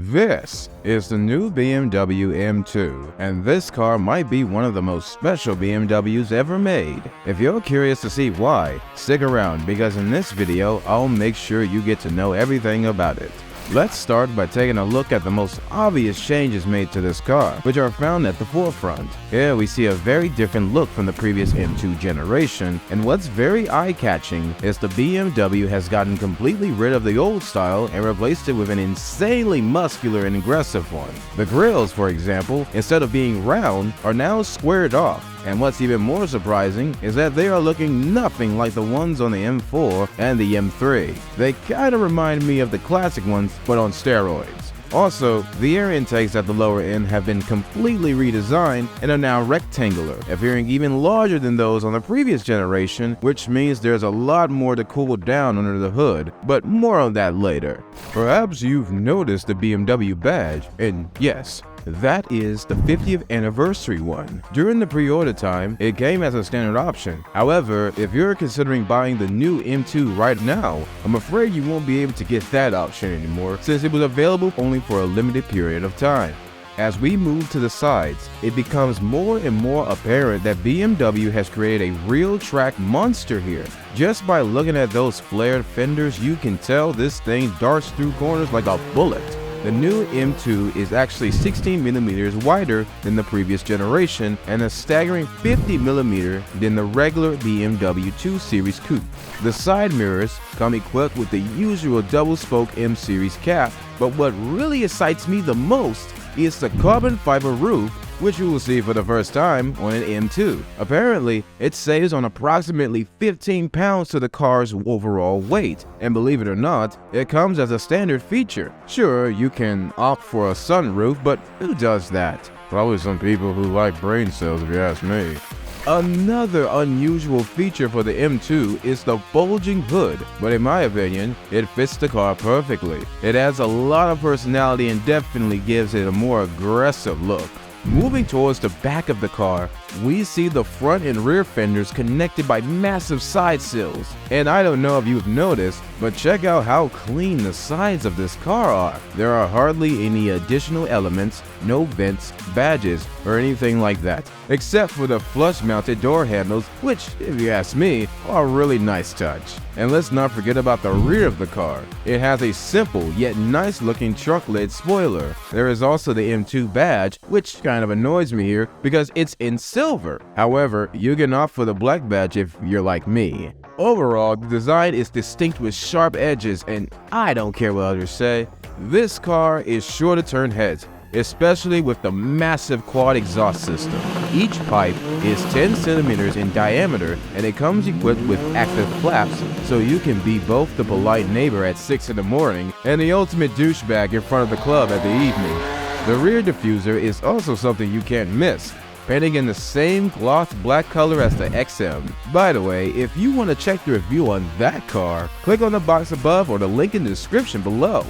This is the new BMW M2, and this car might be one of the most special BMWs ever made. If you're curious to see why, stick around because in this video, I'll make sure you get to know everything about it. Let's start by taking a look at the most obvious changes made to this car, which are found at the forefront. Here we see a very different look from the previous M2 generation, and what's very eye-catching is the BMW has gotten completely rid of the old style and replaced it with an insanely muscular and aggressive one. The grills, for example, instead of being round, are now squared off. And what's even more surprising is that they are looking nothing like the ones on the M4 and the M3. They kinda remind me of the classic ones, but on steroids. Also, the air intakes at the lower end have been completely redesigned and are now rectangular, appearing even larger than those on the previous generation, which means there's a lot more to cool down under the hood, but more on that later. Perhaps you've noticed the BMW badge, and yes, that is the 50th anniversary one. During the pre-order time, it came as a standard option. However, if you're considering buying the new M2 right now, I'm afraid you won't be able to get that option anymore since it was available only for a limited period of time. As we move to the sides, it becomes more and more apparent that BMW has created a real track monster here. Just by looking at those flared fenders, you can tell this thing darts through corners like a bullet. The new M2 is actually 16mm wider than the previous generation and a staggering 50mm than the regular BMW 2 Series coupe. The side mirrors come equipped with the usual double-spoke M Series cap, but what really excites me the most is the carbon fiber roof, which you will see for the first time on an M2. Apparently, it saves on approximately 15 pounds to the car's overall weight, and believe it or not, it comes as a standard feature. Sure, you can opt for a sunroof, but who does that? Probably some people who like brain cells, if you ask me. Another unusual feature for the M2 is the bulging hood, but in my opinion, it fits the car perfectly. It adds a lot of personality and definitely gives it a more aggressive look. Moving towards the back of the car, we see the front and rear fenders connected by massive side sills. And I don't know if you've noticed, but check out how clean the sides of this car are. There are hardly any additional elements, no vents, badges, or anything like that, except for the flush-mounted door handles, which, if you ask me, are a really nice touch. And let's not forget about the rear of the car. It has a simple yet nice-looking truck lid spoiler. There is also the M2 badge, which kind of annoys me here because it's in silver. However, you can opt for the black badge if you're like me. Overall, the design is distinct with sharp edges, and I don't care what others say. This car is sure to turn heads, especially with the massive quad exhaust system. Each pipe is 10 centimeters in diameter, and it comes equipped with active flaps, so you can be both the polite neighbor at 6 in the morning and the ultimate douchebag in front of the club at the evening. The rear diffuser is also something you can't miss, painting in the same gloss black color as the XM. By the way, if you want to check the review on that car, click on the box above or the link in the description below.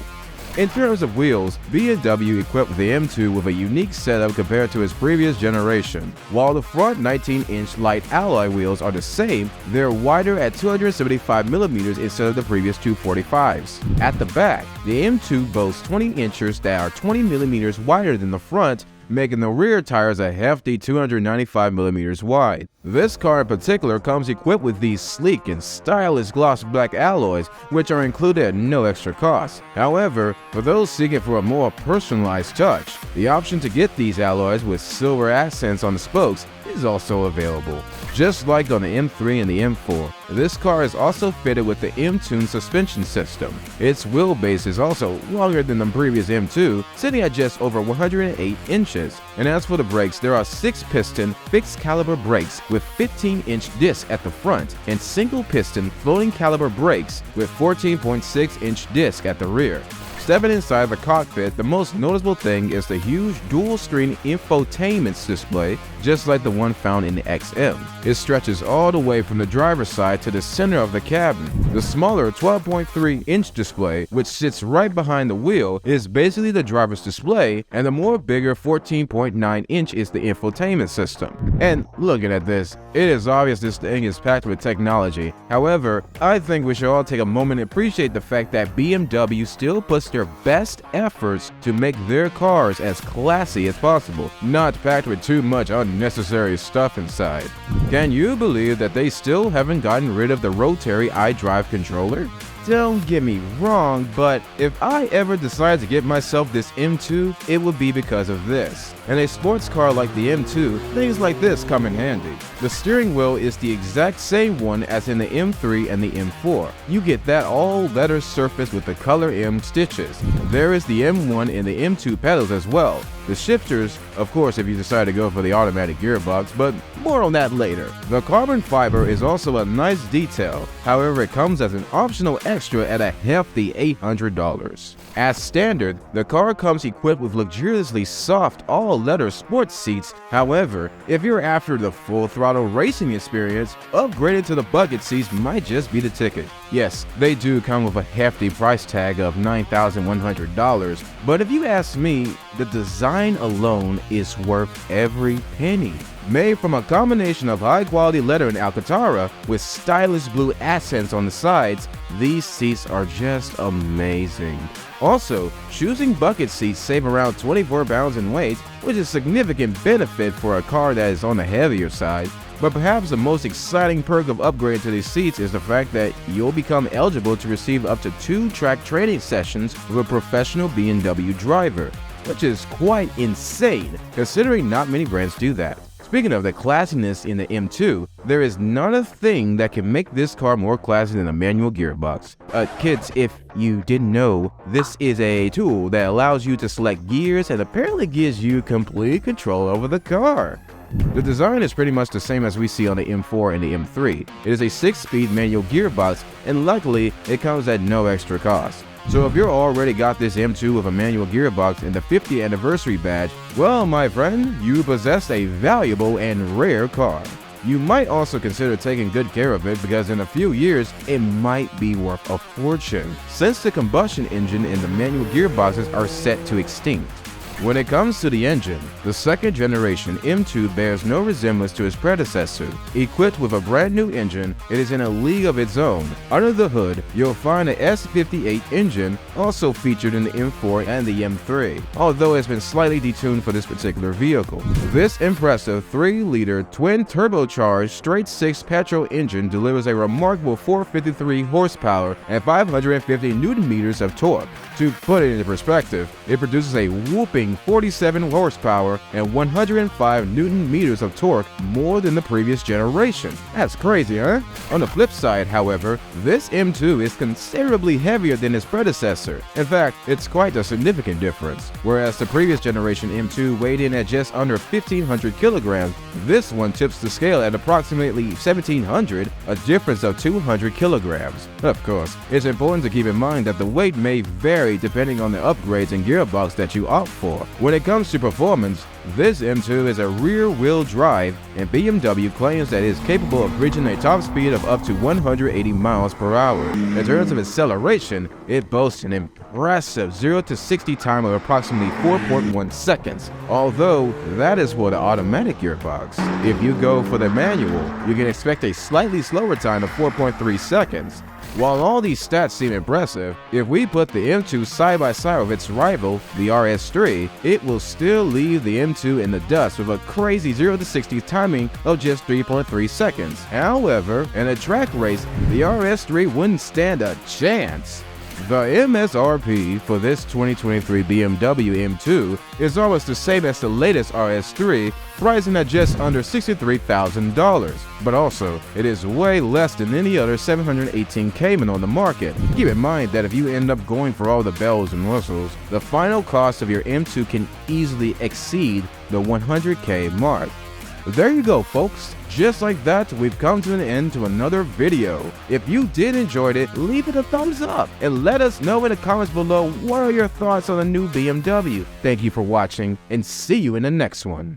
In terms of wheels, BMW equipped the M2 with a unique setup compared to its previous generation. While the front 19-inch light alloy wheels are the same, they're wider at 275mm instead of the previous 245s. At the back, the M2 boasts 20-inchers that are 20mm wider than the front, making the rear tires a hefty 295mm wide. This car in particular comes equipped with these sleek and stylish gloss black alloys, which are included at no extra cost. However, for those seeking for a more personalized touch, the option to get these alloys with silver accents on the spokes is also available. Just like on the M3 and the M4, this car is also fitted with the M-Tune suspension system. Its wheelbase is also longer than the previous M2, sitting at just over 108 inches. And as for the brakes, there are 6-piston fixed caliber brakes with 15-inch discs at the front and single-piston floating caliber brakes with 14.6-inch disc at the rear. Stepping inside the cockpit, the most noticeable thing is the huge dual-screen infotainment display, just like the one found in the XM. It stretches all the way from the driver's side to the center of the cabin. The smaller 12.3-inch display, which sits right behind the wheel, is basically the driver's display, and the more bigger 14.9-inch is the infotainment system. And looking at this, it is obvious this thing is packed with technology. However, I think we should all take a moment and appreciate the fact that BMW still puts their best efforts to make their cars as classy as possible, not packed with too much unnecessary stuff inside. Can you believe that they still haven't gotten rid of the rotary iDrive controller? Don't get me wrong, but if I ever decide to get myself this M2, it would be because of this. In a sports car like the M2, things like this come in handy. The steering wheel is the exact same one as in the M3 and the M4. You get that all-leather surface with the color M stitches. There is the M1 and the M2 pedals as well. The shifters, of course, if you decide to go for the automatic gearbox, but more on that later. The carbon fiber is also a nice detail. However, it comes as an optional extra at a hefty $800. As standard, the car comes equipped with luxuriously soft all-leather sports seats. However, if you're after the full-throttle racing experience, upgrading to the bucket seats might just be the ticket. Yes, they do come with a hefty price tag of $9,100, but if you ask me, the design alone is worth every penny. Made from a combination of high-quality leather and Alcantara with stylish blue accents on the sides, these seats are just amazing. Also, choosing bucket seats save around 24 pounds in weight, which is a significant benefit for a car that is on the heavier side. But perhaps the most exciting perk of upgrading to these seats is the fact that you'll become eligible to receive up to 2 track training sessions with a professional BMW driver, which is quite insane considering not many brands do that. Speaking of the classiness in the M2, there is not a thing that can make this car more classy than a manual gearbox. Kids, if you didn't know, this is a tool that allows you to select gears and apparently gives you complete control over the car. The design is pretty much the same as we see on the M4 and the M3. It is a 6-speed manual gearbox, and luckily, it comes at no extra cost. So if you've already got this M2 with a manual gearbox and the 50th anniversary badge, well, my friend, you possess a valuable and rare car. You might also consider taking good care of it because in a few years, it might be worth a fortune, since the combustion engine and the manual gearboxes are set to extinct. When it comes to the engine, the second generation M2 bears no resemblance to its predecessor. Equipped with a brand new engine, it is in a league of its own. Under the hood, you'll find an S58 engine, also featured in the M4 and the M3, although it's been slightly detuned for this particular vehicle. This impressive 3-liter twin-turbocharged straight-six petrol engine delivers a remarkable 453 horsepower and 550 Nm of torque. To put it into perspective, it produces a whooping 47 horsepower and 105 Nm of torque, more than the previous generation. That's crazy, huh? On the flip side, however, this M2 is considerably heavier than its predecessor. In fact, it's quite a significant difference. Whereas the previous generation M2 weighed in at just under 1,500 kilograms, this one tips the scale at approximately 1,700, a difference of 200 kilograms. Of course, it's important to keep in mind that the weight may vary depending on the upgrades and gearbox that you opt for. When it comes to performance, this M2 is a rear-wheel drive, and BMW claims that it is capable of reaching a top speed of up to 180 miles per hour. In terms of acceleration, it boasts an impressive 0 to 60 time of approximately 4.1 seconds, although that is for the automatic gearbox. If you go for the manual, you can expect a slightly slower time of 4.3 seconds. While all these stats seem impressive, if we put the M2 side by side with its rival, the RS3, it will still leave the M2 in the dust with a crazy 0 to 60 timing of just 3.3 seconds. However, in a track race, the RS3 wouldn't stand a chance. The MSRP for this 2023 BMW M2 is almost the same as the latest RS3, pricing at just under $63,000. But also, it is way less than any other 718 Cayman on the market. Keep in mind that if you end up going for all the bells and whistles, the final cost of your M2 can easily exceed the $100K mark. There you go, folks. Just like that, we've come to an end to another video. If you did enjoy it, leave it a thumbs up and let us know in the comments below what are your thoughts on the new BMW. Thank you for watching and see you in the next one.